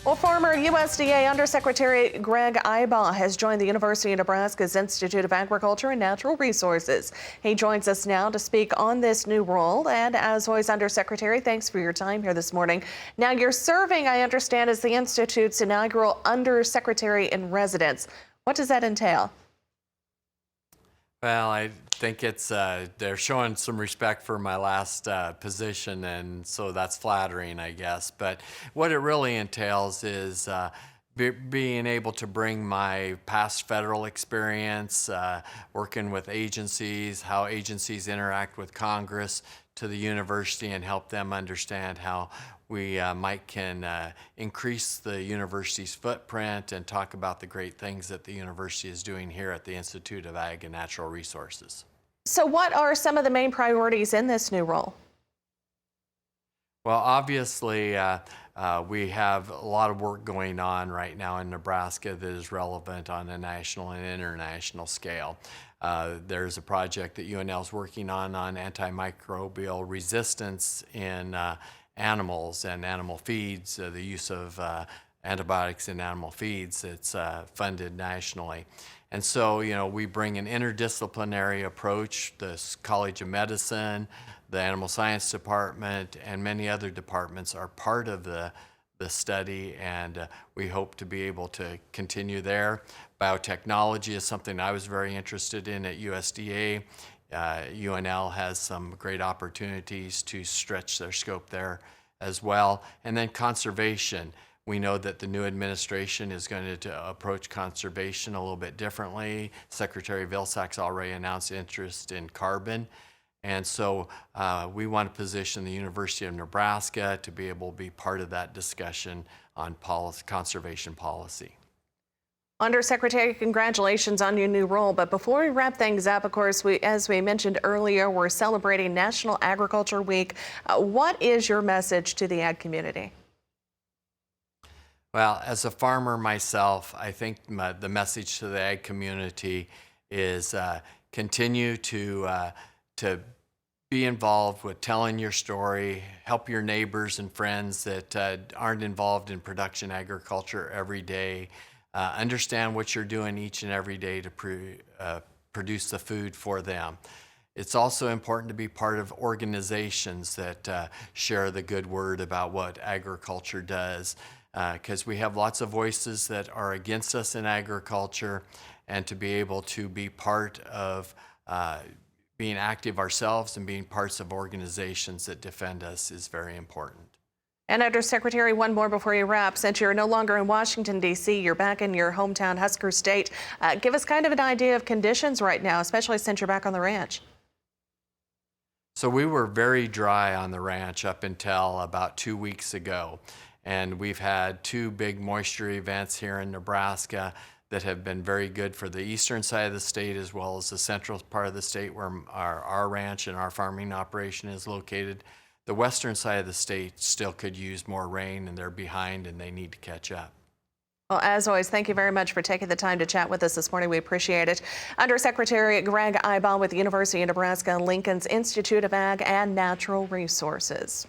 Well, former USDA Undersecretary Greg Ibaugh has joined the University of Nebraska's Institute of Agriculture and Natural Resources. He joins us now to speak on this new role. And as always, Undersecretary, thanks for your time here this morning. Now, you're serving, I understand, as the Institute's inaugural Undersecretary in Residence. What does that entail? Well, I think it's they're showing some respect for my last position, and so that's flattering, I guess. But what it really entails is being able to bring my past federal experience, working with agencies, how agencies interact with Congress, to the university and help them understand how we can increase the university's footprint and talk about the great things that the university is doing here at the Institute of Ag and Natural Resources. So what are some of the main priorities in this new role? Well, obviously, we have a lot of work going on right now in Nebraska that is relevant on a national and international scale. There's a project that UNL is working on antimicrobial resistance in animals and animal feeds, the use of antibiotics in animal feeds. It's funded nationally. And so, we bring an interdisciplinary approach. The College of Medicine, the Animal Science Department, and many other departments are part of the study, and we hope to be able to continue there. Biotechnology is something I was very interested in at USDA. UNL has some great opportunities to stretch their scope there as well. And then conservation. We know that the new administration is going to approach conservation a little bit differently. Secretary Vilsack's already announced interest in carbon. And so we want to position the University of Nebraska to be able to be part of that discussion on conservation policy. Undersecretary, congratulations on your new role. But before we wrap things up, of course, as we mentioned earlier, we're celebrating National Agriculture Week. What is your message to the ag community? Well, as a farmer myself, I think the message to the ag community is continue to be involved with telling your story, help your neighbors and friends that aren't involved in production agriculture every day. Understand what you're doing each and every day to produce the food for them. It's also important to be part of organizations that share the good word about what agriculture does, because we have lots of voices that are against us in agriculture, and to be able to be part of being active ourselves and being parts of organizations that defend us is very important. And Undersecretary, one more before you wrap. Since you're no longer in Washington, D.C., you're back in your hometown Husker State. Give us kind of an idea of conditions right now, especially since you're back on the ranch. So we were very dry on the ranch up until about 2 weeks ago. And we've had two big moisture events here in Nebraska that have been very good for the eastern side of the state as well as the central part of the state where our ranch and our farming operation is located. The western side of the state still could use more rain, and they're behind and they need to catch up. Well, as always, thank you very much for taking the time to chat with us this morning. We appreciate it. Undersecretary Greg Ibaugh with the University of Nebraska Lincoln's Institute of Ag and Natural Resources.